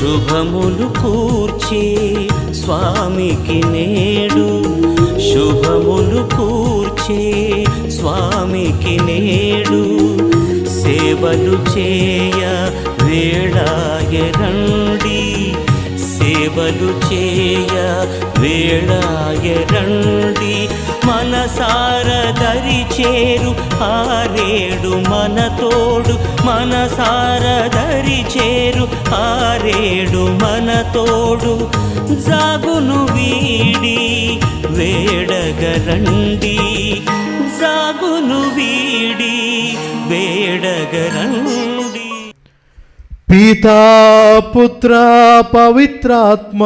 శుభములు కూర్చి స్వామికి నేడు, శుభములు కూర్చి స్వామికి నేడు, సేవలు చేయ వేళాయరండి, సేవలు చేయ వేళాయరండి. మనసార దరి చేరు ఆరేడు మన తోడు, మనసార దరి చేరు ఆరేడు మన తోడు. జాగును వీడి వేడగరండి, జాగును వీడి వేడగరండి. పితా పుత్ర పవిత్రాత్మ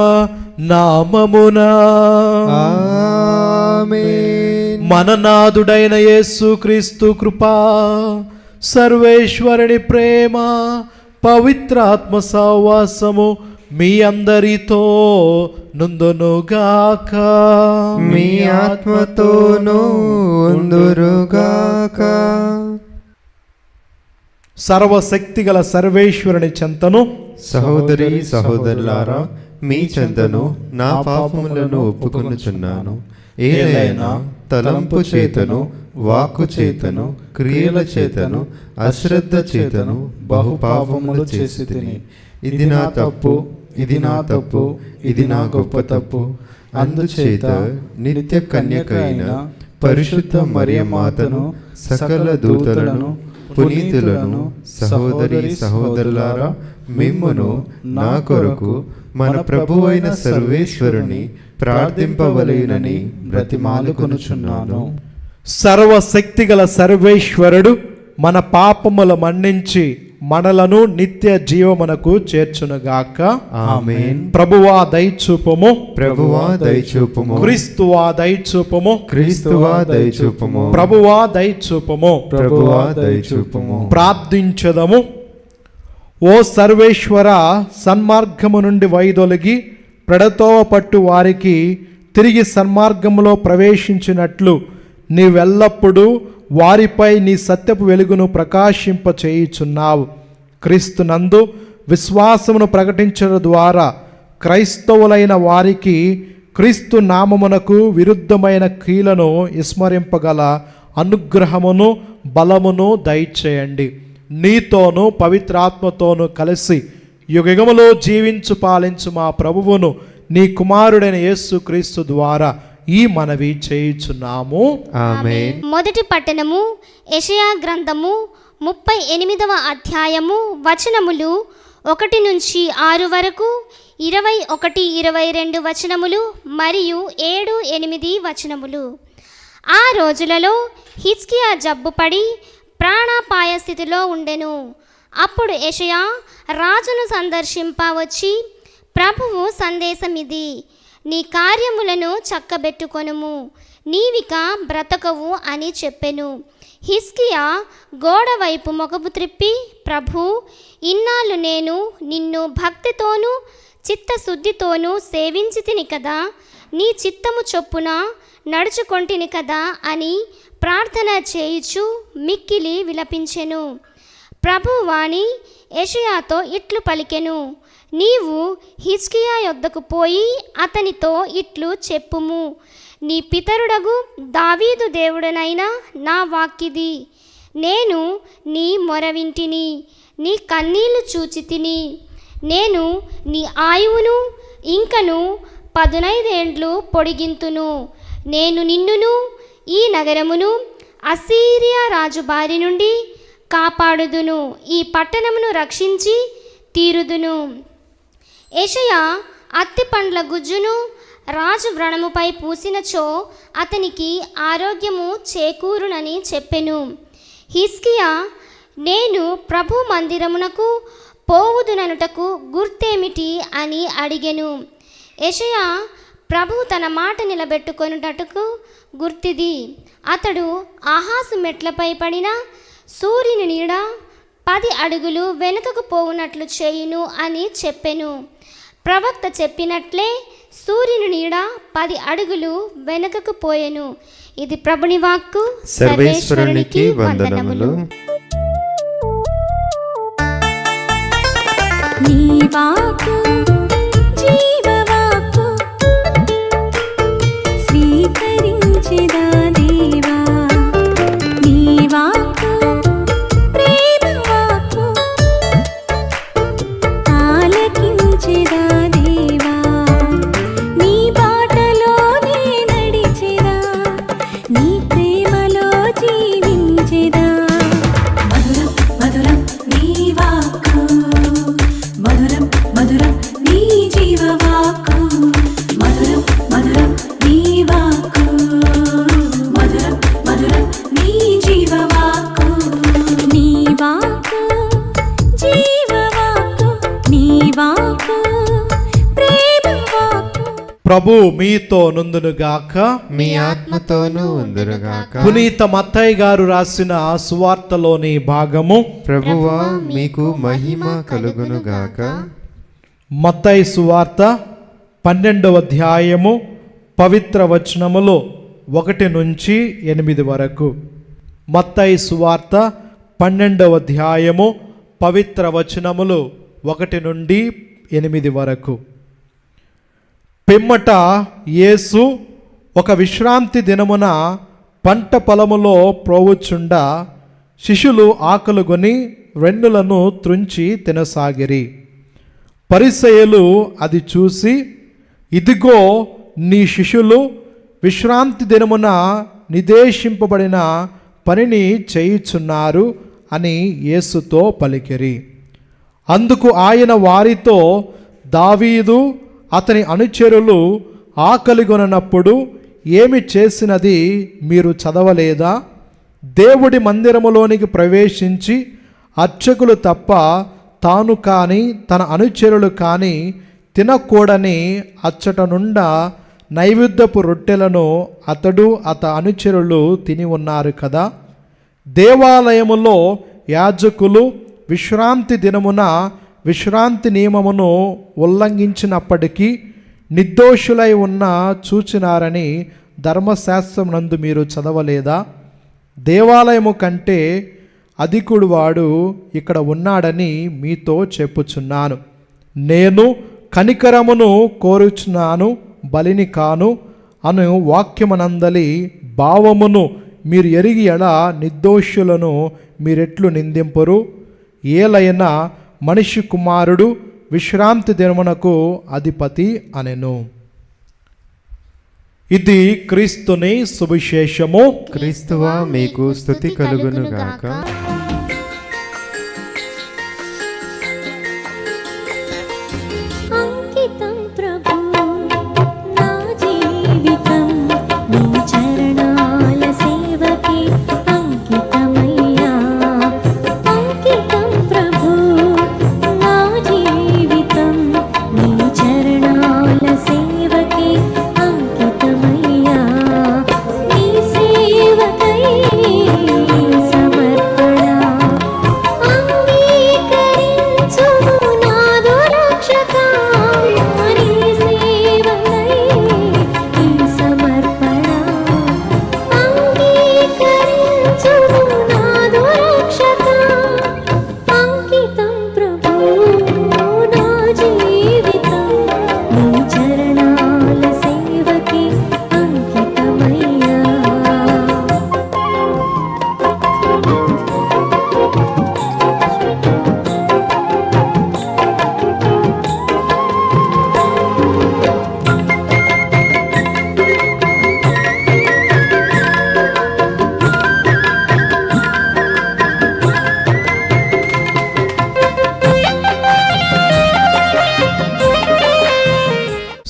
నామమునా ఆమేన్. మన నాథుడైన యేసుక్రీస్తు కృపా, సర్వేశ్వరుని ప్రేమ, పవిత్రాత్మ సహవాసము మీ అందరితో నుందునుగాక. మీ ఆత్మతోనూ ఉందురుగాక. సర్వశక్తిగల సర్వేశ్వరుని చెంతను సహోదరి సహోదరులారా, మీ చెంతను నా పాపములను ఒప్పుకొనుచున్నాను. ఏదైనా తలంపు చేతను, వాక్కు చేతను, క్రియల చేతను, అశ్రద్ధ చేతను బహు పాపములు చేసి తిని, ఇది నా తప్పు, ఇది నా తప్పు, ఇది నా గొప్ప తప్పు. అందుచేత నిత్య కన్యకైన పరిశుద్ధ మరియమాతను, సకల దూతలను, పునీతులను, సహోదరి సహోదరులారా, మిమ్మును నా కొరకు మన ప్రభువైన సర్వేశ్వరుని ప్రార్థింపవలెనని బ్రతిమాలుకొనుచున్నాను. సర్వశక్తిగల సర్వేశ్వరుడు మన పాపముల మన్నించి మనలను నిత్య జీవమునకు చేర్చునుగాక. ఆమేన్. ప్రభువా దయచూపుము, ప్రభువా దయచూపుము. క్రీస్తువా దయచూపుము, క్రీస్తువా దయచూపుము. ప్రభువా దయచూపుము, ప్రభువా దయచూపుము. ప్రార్థించదము. ఓ సర్వేశ్వర, సన్మార్గము నుండి వైదొలిగి ప్రెడతోవ పట్టు వారికి తిరిగి సన్మార్గములో ప్రవేశించినట్లు నీవెల్లప్పుడూ వారిపై నీ సత్యపు వెలుగును ప్రకాశింప చేయుచున్నావు. క్రీస్తునందు విశ్వాసమును ప్రకటించడం ద్వారా క్రైస్తవులైన వారికి క్రీస్తు నామమునకు విరుద్ధమైన క్రియలను విస్మరింపగల అనుగ్రహమును బలమును దయచేయండి. నీతోనూ పవిత్రాత్మతోనూ కలిసి యుగయుగములో జీవించు పాలించు మా ప్రభువును నీ కుమారుడైన యేసు క్రీస్తు ద్వారా ఈ మనవి చేయుచున్నాము. ఆమేన్. మొదటి పట్టణము యెషయా గ్రంథము 38వ అధ్యాయము వచనములు 1 నుంచి 6 వరకు, 21, 22 వచనములు మరియు 7, 8 వచనములు. ఆ రోజులలో హిజ్కియా జబ్బుపడి ప్రాణాపాయ స్థితిలో ఉండెను. అప్పుడు యెషయా రాజును సందర్శింప వచ్చి, ప్రభువు సందేశమిది, నీ కార్యములను చక్కబెట్టుకొనుము, నీవిక బ్రతకవు అని చెప్పెను. హిజ్కియా గోడ వైపు మొగపు త్రిప్పి, ప్రభు, ఇన్నాళ్ళు నేను నిన్ను భక్తితోనూ చిత్తశుద్ధితోనూ సేవించి తిని కదా, నీ చిత్తము చొప్పున నడుచుకొంటిని కదా అని ప్రార్థన చేయుచు మిక్కిలి విలపించెను. ప్రభువాణి యెషయాతో ఇట్లు పలికెను, నీవు హిజ్కియా యొద్దకు పోయి అతనితో ఇట్లు చెప్పుము, నీ పితరుడగు దావీదు దేవుడనైన నా వాక్కిది. నేను నీ మొర వింటిని, నీ కన్నీళ్లు చూచి తిని. నేను నీ ఆయువును ఇంకను 15 ఏండ్లు పొడిగింతును. నేను నిన్నును ఈ నగరమును అస్సీరియా రాజు బారి నుండి కాపాడుదును, ఈ పట్టణమును రక్షించి తీరుదును. యెషయా అత్తి పండ్ల గుజ్జును రాజు వ్రణముపై పూసినచో అతనికి ఆరోగ్యము చేకూరునని చెప్పెను. హిజ్కియా, నేను ప్రభు మందిరమునకు పోవుదుననుటకు గుర్తేమిటి అని అడిగెను. యెషయా, ప్రభు తన మాట నిలబెట్టుకొనుటకు గుర్తిది. అతడు ఆహాసు మెట్లపై పడిన సూర్యుని నీడ 10 అడుగులు వెనుకకు పోవునట్లు చేయును అని చెప్పెను. ప్రవక్త చెప్పినట్లే సూర్యుని నీడ 10 అడుగులు వెనుకకు పోయెను. ఇది ప్రభుని వాక్కు. సర్వేశ్వరునికి వందనములు. నీ వాక్కు జీవవాక్కు స్వీకరించెదా దేవా, నీ వాక్కు ప్రేమ వాక్కు ఆలకించెదా దేవా, నీ బాటలోనే నడిచెదా, నీ ప్రేమలో జీవించెదా. మధురం మధురం నీ వాక్కు, మధురం మధురం నీ జీవవాక్కు, మధురం మధురం నీ వాక్కు, మధురం మధురం నీ జీవవాక్కు. నీ వాక్కు జీవవాక్కు, నీ వాక్కు ప్రేమ వాక్కు. ప్రభు మీతో నుందునుగాక. మీ ఆత్మతోనూ ఉందురుగాక. పునీత మత్తయి గారు రాసిన సువార్తలోని భాగము. ప్రభువా మీకు మహిమ కలుగునుగాక. మత్తయి సువార్త 12వ అధ్యాయము పవిత్ర వచనములు 1 నుంచి 8 వరకు. మత్తయి సువార్త 12వ అధ్యాయము పవిత్ర వచనములు 1 నుండి 8 వరకు. పిమ్మట యేసు ఒక విశ్రాంతి దినమున పంట పొలములో ప్రోవుచుండా శిష్యులు ఆకలుగొని వెన్నులను త్రుంచి తినసాగిరి. పరిసయ్యులు అది చూసి, ఇదిగో నీ శిష్యులు విశ్రాంతి దినమున నిర్దేశింపబడిన పనిని చేయుచున్నారు అని యేసుతో పలికిరి. అందుకు ఆయన వారితో, దావీదు అతని అనుచరులు ఆకలిగొనప్పుడు ఏమి చేసినది మీరు చదవలేదా? దేవుడి మందిరములోనికి ప్రవేశించి అర్చకులు తప్ప తాను కానీ తన అనుచరులు కానీ తినకూడని అచ్చట నుండా నైవేద్యపు రొట్టెలను అతడు అనుచరులు తిని ఉన్నారు కదా. దేవాలయములో యాజకులు విశ్రాంతి దినమున విశ్రాంతి నియమమును ఉల్లంఘించినప్పటికీ నిర్దోషులై ఉన్న చూచినారని ధర్మశాస్త్రమునందు మీరు చదవలేదా? దేవాలయము కంటే అధికుడు వాడు ఇక్కడ ఉన్నాడని మీతో చెప్పుచున్నాను. నేను కనికరమును కోరుచున్నాను, బలిని కాను అను వాక్యమునందలి భావమును మీరు ఎరిగి ఎడ నిర్దోషులను మీరెట్లు నిందింపరు? ఏలైనా మనిషి కుమారుడు విశ్రాంతి దినమునకు అధిపతి అనెను. ఇది క్రీస్తుని సువిశేషము. క్రీస్తువా మీకు స్తుతి కలుగునుగాక. అంకితం ప్రభు నా జీవితం నీ చరణాల సేవకే అంకితమయ్యా. అంకితం ప్రభు నా జీవితం నీ చరణాల సేవకే అంకితమయ్యా. నీ సేవకై సమర్పణ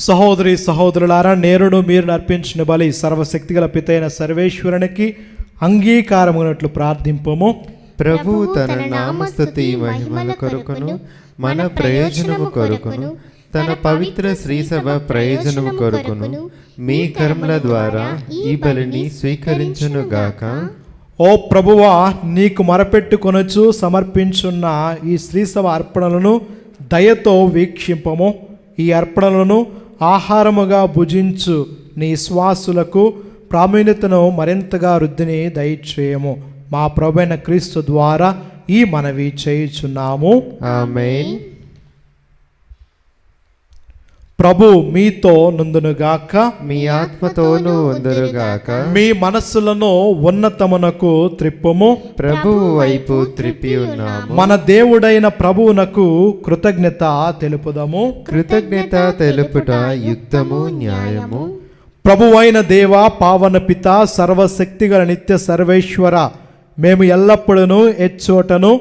సహోదరి సహోదరులారా, నేరును మీరు అర్పించిన బలి సర్వశక్తిగల పితైన సర్వేశ్వరునికి అంగీకారమునట్లు ప్రార్థింపము. ప్రభు తన నామస్తుతి మహిమల కొరకును మన ప్రయోజనము కొరకును తన పవిత్ర శ్రీసభ ప్రయోజనము కొరకును మీ కర్మల ద్వారా ఈ బలిని స్వీకరించునుగాక. ఓ ప్రభువా, నీకు మొరపెట్టుకొనుచు సమర్పించున్న ఈ శ్రీసభ అర్పణలను దయతో వీక్షింపము. ఈ అర్పణలను ఆహారముగా భుజించు నీ విశ్వాసులకు ప్రాముఖ్యతను మరింతగా వృద్ధిని దయచేయము. మా ప్రభువైన క్రీస్తు ద్వారా ఈ మనవి చేయుచున్నాము. ఆమేన్. ప్రభు మీతో నుందునుగాక, మీ ఆత్మతోనూ ఉందరుగాక. మీ మనస్సులను ఉన్నతమునకు త్రిప్పుము. ప్రభువు వైపు త్రిప్పి ఉన్నాము. మన దేవుడైన ప్రభువునకు కృతజ్ఞత తెలుపుదము. కృతజ్ఞత తెలుపుట యుక్తము, న్యాయము. ప్రభువైన దేవ, పావన పిత, సర్వశక్తిగల నిత్య సర్వేశ్వర, మేము ఎల్లప్పుడూ ఎచ్చోటను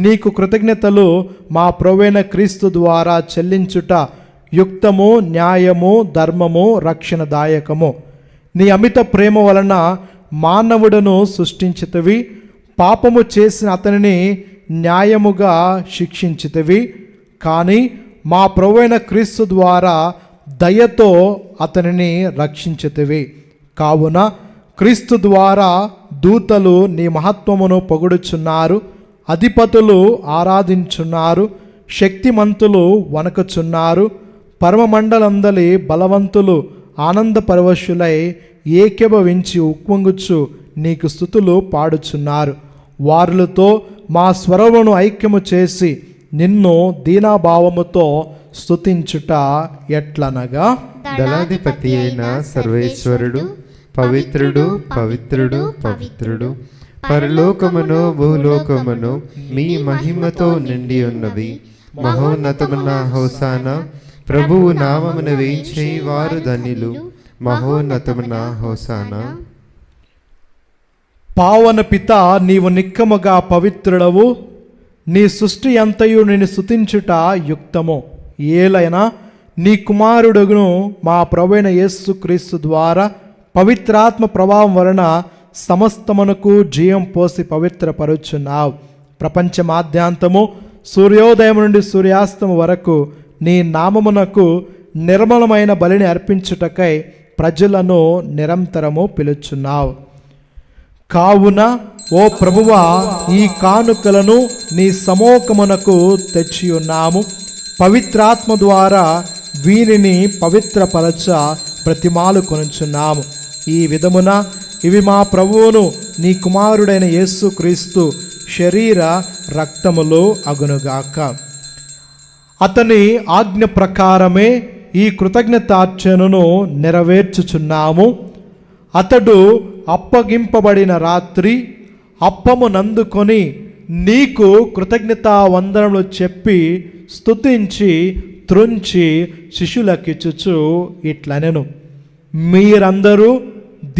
నీకు కృతజ్ఞతలు మా ప్రభువైన క్రీస్తు ద్వారా చెల్లించుట యుక్తము, న్యాయము, ధర్మము, రక్షణదాయకము. నీ అమిత ప్రేమ వలన మానవుడును సృష్టించితివి. పాపము చేసిన అతనిని న్యాయముగా శిక్షించితివి. కానీ మా ప్రభువైన క్రీస్తు ద్వారా దయతో అతనిని రక్షించితివి. కావున క్రీస్తు ద్వారా దూతలు నీ మహత్వమును పొగుడుచున్నారు, అధిపతులు ఆరాధించున్నారు, శక్తిమంతులు వణకుచున్నారు, పరమమండలందలి బలవంతులు ఆనందపరవశులై ఏకీభవించి ఉక్వంగుచు నీకు స్తుతులు పాడుచున్నారు. వారులతో మా స్వరమును ఐక్యము చేసి నిన్ను దీనాభావముతో స్తుతించుట ఎట్లనగా, దళాధిపతి అయిన సర్వేశ్వరుడు పవిత్రుడు, పవిత్రుడు, పవిత్రుడు. పరలోకమును భూలోకమును మీ మహిమతో నిండి ఉన్నవి. మహోన్నతమున హోసానా. ప్రభువు నామమున వేయించే వారు ధన్యులు. మహోన్నతమున హోసానా. పావన పిత, నీవు నిక్కముగా పవిత్రుడవు. నీ సృష్టి అంతయు నిన్ను స్తుతించుట యుక్తము. ఏలైనా నీ కుమారుడును మా ప్రభువైన యేసు క్రీస్తు ద్వారా పవిత్రాత్మ ప్రభావం వలన సమస్తమునకు జీవం పోసి పవిత్రపరుచున్నావు. ప్రపంచమాద్యాంతము సూర్యోదయం నుండి సూర్యాస్తము వరకు నీ నామమునకు నిర్మలమైన బలిని అర్పించుటకై ప్రజలను నిరంతరము పిలుచున్నావు. కావున ఓ ప్రభువా, ఈ కానుకలను నీ సమూహమునకు తెచ్చి ఉన్నాము. పవిత్రాత్మ ద్వారా వీరిని పవిత్రపరచ ప్రతిమాలు కొనుచున్నాము. ఈ విధమున ఇవి మా ప్రభువును నీ కుమారుడైన యేసు క్రీస్తు శరీర రక్తములు అగునుగాక. అతని ఆజ్ఞ ప్రకారమే ఈ కృతజ్ఞతార్చనను నెరవేర్చుచున్నాము. అతడు అప్పగింపబడిన రాత్రి అప్పము నందుకొని నీకు కృతజ్ఞతా వందనములు చెప్పి స్తుతించి త్రుంచి శిష్యులకిచ్చుచు ఇట్లనెను, మీరందరూ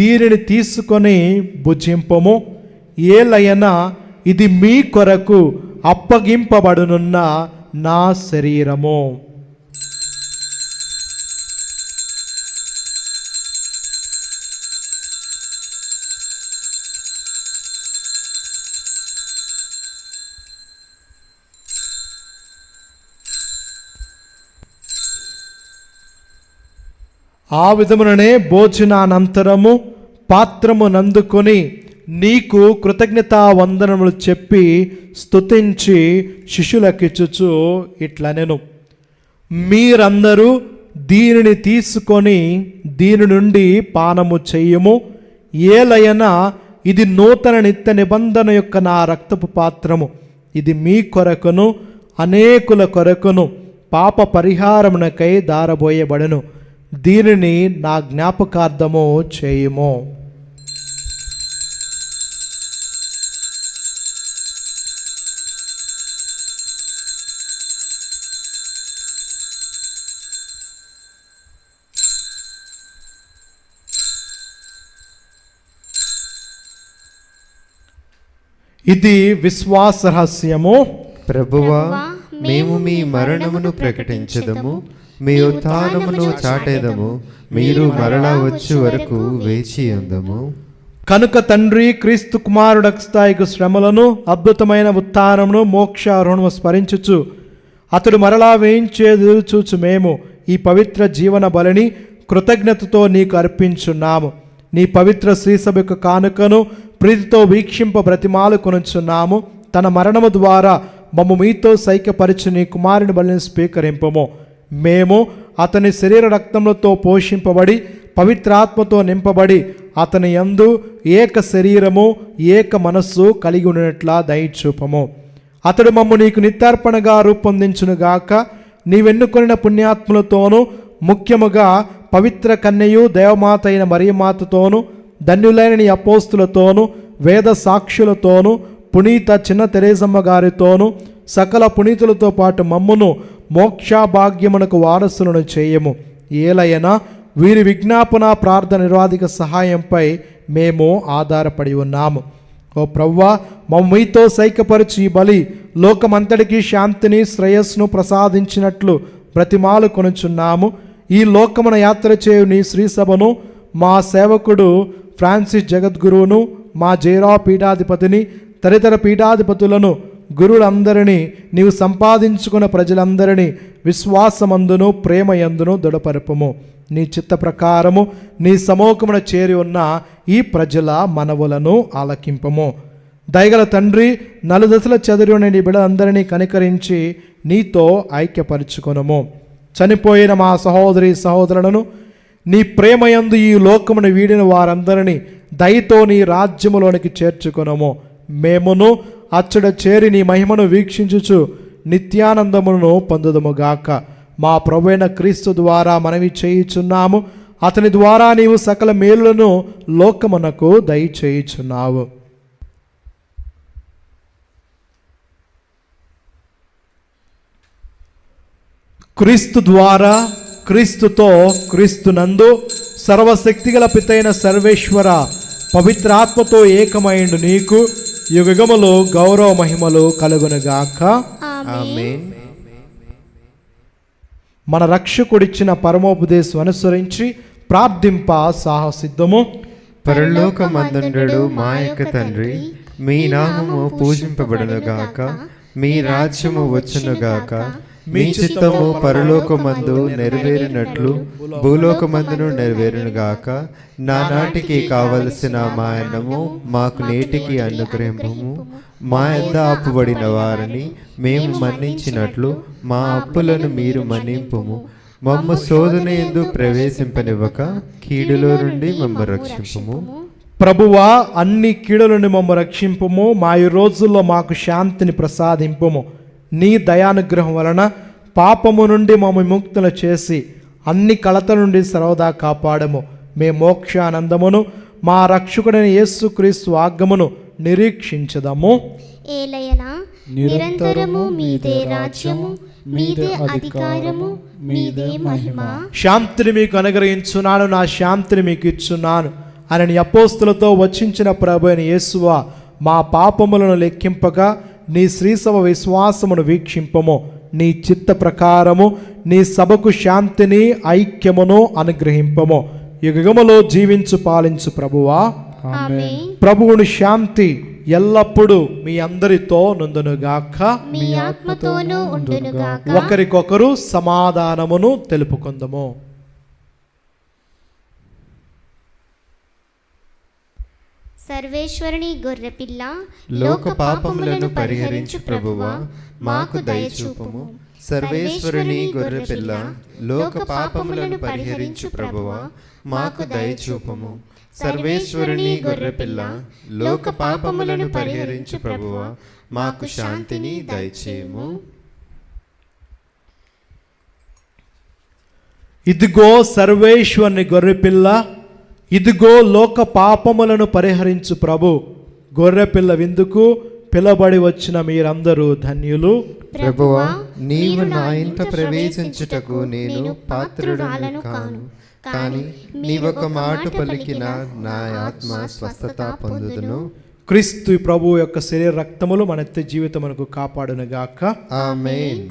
దీనిని తీసుకొని భుజింపము. ఏలయనా ఇది మీ కొరకు అప్పగింపబడునున్న నా శరీరము. ఆ విధముననే భోజనానంతరము పాత్రము నందుకొని నీకు కృతజ్ఞతా వందనములు చెప్పి స్తుతించి శిష్యులకిచ్చుచు ఇట్లనెను, మీరందరూ దీనిని తీసుకొని దీని నుండి పానము చెయ్యము. ఏలయనా ఇది నూతన నిత్య నిబంధన యొక్క నా రక్తపు పాత్రము. ఇది మీ కొరకును అనేకుల కొరకును పాప పరిహారమునకై దారబోయబడెను. దీనిని నా జ్ఞాపకార్థము చేయుము. ఇది విశ్వాస రహస్యము. ప్రభువా, మేము మీ మరణమును ప్రకటించదము, మీ ఉత్థానమును చాటేదము, మీరు మరలా వచ్చే వరకు వేచి ఉందము. కనుక తండ్రి క్రీస్తు కుమారుడు స్థాయికి శ్రమలను అద్భుతమైన ఉత్థానమును మోక్షారోహణము స్మరించుచు అతడు మరలా వేయించేది చూచు మేము ఈ పవిత్ర జీవన బలిని కృతజ్ఞతతో నీకు అర్పించున్నాము. నీ పవిత్ర శ్రీసభకు కానుకను ప్రీతితో వీక్షింప బ్రతిమాలు కొనుచున్నాము. తన మరణము ద్వారా మమ్ము మీతో సైక్యపరిచి నీ కుమారుని బలిని స్వీకరింపము. మేము అతని శరీర రక్తములతో పోషింపబడి పవిత్రాత్మతో నింపబడి అతని యందు ఏక శరీరము ఏక మనస్సు కలిగి ఉన్నట్లా దయచూపము. అతడు మమ్ము నీకు నిత్యార్పణగా రూపొందించునుగాక. నీవెన్నుకొనిన పుణ్యాత్ములతోనూ ముఖ్యముగా పవిత్ర కన్యయు దేవమాత అయిన మరియమాతతోనూ ధన్యులైన నీ అపోస్తులతోనూ వేద సాక్షులతోనూ పునీత చిన్న తెరేసమ్మ గారితోనూ సకల పునీతులతో పాటు మమ్మును మోక్షాభాగ్యమునకు వారసులను చేయము. ఏలయనా వీరి విజ్ఞాపన ప్రార్థన నిర్వాధిక సహాయంపై మేము ఆధారపడి ఉన్నాము. ఓ ప్రవ్వా, మమ్మ మీతో సైక్యపరిచి ఈ బలి లోకమంతటికీ శాంతిని శ్రేయస్సును ప్రసాదించినట్లు బ్రతిమాలు కొనుచున్నాము. ఈ లోకమున యాత్ర చేయు నీ శ్రీసభను మా సేవకుడు ఫ్రాన్సిస్ జగద్గురువును, మా జయరావు పీఠాధిపతిని, తదితర పీఠాధిపతులను, గురువులందరినీ, నీవు సంపాదించుకున్న ప్రజలందరినీ విశ్వాసమందును ప్రేమయందును దృఢపరపము. నీ చిత్త ప్రకారము నీ సమూహమున చేరి ఉన్న ఈ ప్రజల మనవులను ఆలకింపము. దయగల తండ్రి, నలుదశల చదురుని నీ బిడ్డలందరినీ కనికరించి నీతో ఐక్యపరుచుకొనుము. చనిపోయిన మా సహోదరి సహోదరులను నీ ప్రేమయందు ఈ లోకమును వీడిన వారందరినీ దయతో నీ రాజ్యములోనికి చేర్చుకొనుము. మేమును అచ్చట చేరి నీ మహిమను వీక్షించుచు నిత్యానందమును పొందుదుముగాక. మా ప్రభువైన క్రీస్తు ద్వారా మనవి చేయుచున్నాము. అతని ద్వారా నీవు సకల మేలులను లోకమునకు దయచేయుచున్నావు. క్రీస్తు ద్వారా, క్రీస్తుతో, క్రీస్తునందు సర్వశక్తిగల పితైన సర్వేశ్వర పవిత్రాత్మతో ఏకమైండు నీకు యుగములు గౌరవ మహిమలు కలుగునుగాక. ఆమేన్. మన రక్షకుడిచ్చిన పరమోపదేశం అనుసరించి ప్రార్థింప సాహసిద్ధము. పరలోకమందుండు మా యొక్క తండ్రి, మీ నామము పూజింపబడునుగాక, మీ రాజ్యము వచ్చునుగాక, మీ చిత్తము పరలోకమందు నెరవేరినట్లు భూలోకమందును నెరవేరునుగాక. నానాటికి కావలసిన మా అన్నము మాకు నేటికి అనుగ్రహింపము. మా యొద్ద అప్పుబడిన వారిని మేము మన్నించినట్లు మా అప్పులను మీరు మన్నింపుము. మమ్మ శోధన యందు ప్రవేశింపనివ్వక కీడులో నుండి మమ్మ రక్షింపుము. ప్రభువా, అన్ని కీడుల నుండి మమ్మ రక్షింపుము. మా ఈ రోజుల్లో మాకు శాంతిని ప్రసాదింపుము. నీ దయానుగ్రహం వలన పాపము నుండి మమ్మ విముక్తులు చేసి అన్ని కలత నుండి సర్వదా కాపాడము. మే మోక్షానందమును మా రక్షకుడైన యేసుక్రీస్తు ఆగమను నిరీక్షించదము. ఏలయనా నిరంతరము మీదే రాజ్యము, మీదే అధికారము, మీదే మహిమ. శాంతిని మీకు అనుగ్రహించున్నాను, నా శాంతిని మీకు ఇచ్చున్నాను అని నీ అపోస్తులతో వచించిన ప్రభు అయిన యేసువా, మా పాపములను లెక్కింపగా నీ శ్రీసభ విశ్వాసమును వీక్షింపము. నీ చిత్త ప్రకారము నీ సభకు శాంతిని ఐక్యమును అనుగ్రహింపము. యుగములో జీవించు పాలించు ప్రభువా. ఆమేన్. ప్రభువుని శాంతి ఎల్లప్పుడూ మీ అందరితో నుండునుగాక. మీ ఆత్మతోనూ ఉండునుగాక. ఒకరికొకరు సమాధానమును తెలుపుకుందము. సర్వేశ్వరుని గొర్రెపిల్ల, లోక పాపములను పరిహరించు ప్రభువా, మాకు దయచూపుము. సర్వేశ్వరుని గొర్రెపిల్ల, లోక పాపములను పరిహరించు ప్రభువా, మాకు దయచూపుము. సర్వేశ్వరుని గొర్రెపిల్ల, లోక పాపములను పరిహరించు ప్రభువా, మాకు శాంతిని దయచేయము. ఇదిగో సర్వేశ్వరుని గొర్రెపిల్ల, ఇదిగో లోక పాపములను పరిహరించు ప్రభు. గొర్రెపిల్ల విందుకు పిలబడి వచ్చిన మీరందరూ ధన్యులు. ప్రభువా, నీవు నా ఇంట ప్రవేశించుటకు నేను పాత్రుడను కాను, కానీ నీవొక మాట పలికిన నా ఆత్మ స్వస్థత పొందుదును. క్రీస్తు ప్రభు యొక్క శరీర రక్తములు మన నిత్య జీవితమునకు కాపాడునుగాక. ఆమేన్.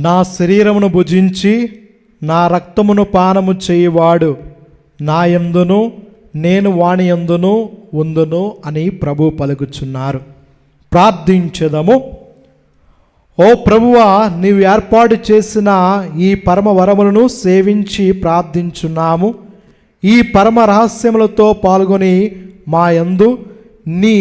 నా శరీరమును భుజించి నా రక్తమును పానము చేయువాడు నా యందును నేను వాని యందును ఉందును అని ప్రభు పలుకుచున్నారు. ప్రార్థించెదము. ఓ ప్రభువా, నీవు ఏర్పాటు చేసిన ఈ పరమ వరములను సేవించి ప్రార్థించున్నాము. ఈ పరమ రహస్యములతో పాల్గొని మా యందు నీ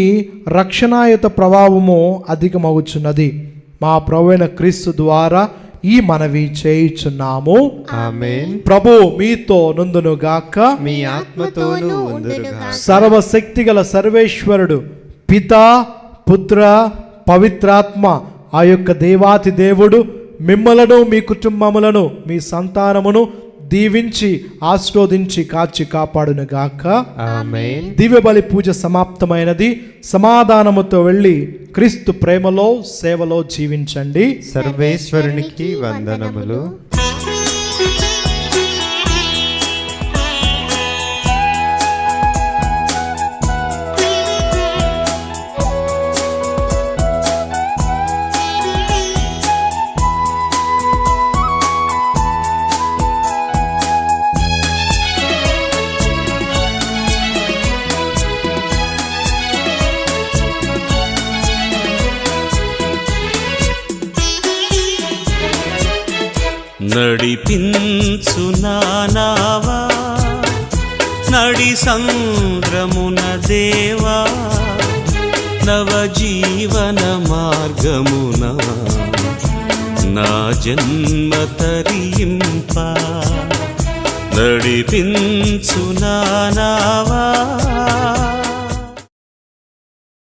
రక్షణాయుత ప్రభావము అధికమవుచున్నది. మా ప్రభువైన క్రీస్తు ద్వారా ఈ మనవి చేయుచున్నాము. ఆమేన్. ప్రభు మీతో నుందును గాక. మీ ఆత్మతోనూ ఉందురుగాక. సర్వశక్తిగల సర్వేశ్వరుడు పితా పుత్ర పవిత్రాత్మ ఆ యొక్క దేవాతి దేవుడు మిమ్మలను మీ కుటుంబములను మీ సంతానమును దీవించి ఆశీర్వదించి కాచి కాపాడును గాక. ఆమేన్. దివ్య బలి పూజ సమాప్తమైనది. సమాధానముతో వెళ్ళి క్రీస్తు ప్రేమలో సేవలో జీవించండి. సర్వేశ్వరునికి వందనములు. నడిపించు నానావా నడి సంద్రమున దేవా నవజీవన మార్గమున నా జన్మ తరింప. నడిపించు నానావా